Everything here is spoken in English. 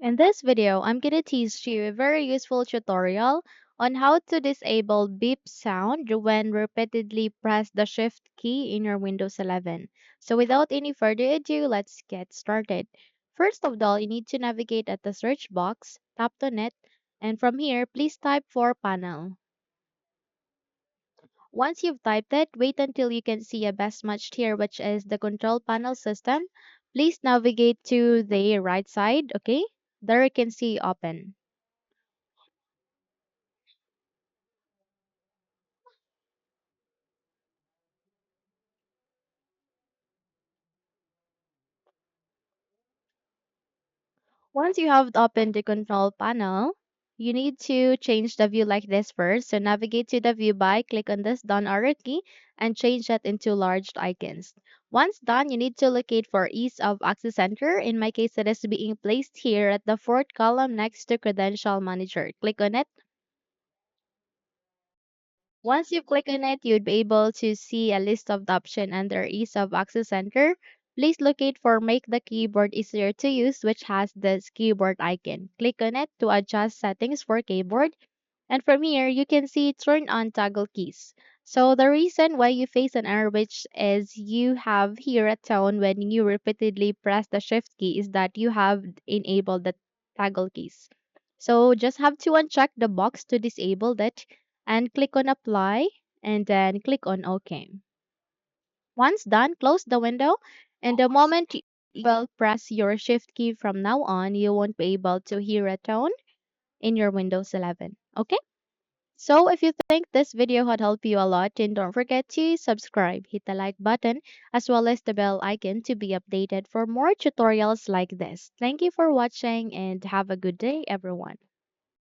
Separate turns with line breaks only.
In this video, I'm going to teach you a very useful tutorial on how to disable beep sound when repeatedly press the shift key in your Windows 11. So without any further ado, let's get started. First of all, you need to navigate at the search box, tap on it, and from here, please type for panel. Once you've typed it, wait until you can see a best matched here, which is the control panel system. Please navigate to the right side, okay? There you can see open. Once you have opened the control panel, you need to change the view like this first. So navigate to the view by, click on this down arrow key, and change that into large icons. Once done, you need to locate for ease of access center. In my case, it is being placed here at the fourth column next to credential manager. Click on it. Once you click on it, you'd be able to see a list of the options under Ease of Access Center. Please locate for Make the Keyboard Easier to Use, which has this keyboard icon. Click on it to adjust settings for keyboard. And from here, you can see Turn on Toggle Keys. So the reason why you face an error which is you have here a tone when you repeatedly press the Shift key is that you have enabled the toggle keys. So just have to uncheck the box to disable that and click on apply and then click on OK. Once done, close the window and the moment you will press your shift key from now on, you won't be able to hear a tone in your Windows 11. Okay? So if you think this video had helped you a lot, then don't forget to subscribe, hit the like button, as well as the bell icon to be updated for more tutorials like this. Thank you for watching and have a good day, everyone.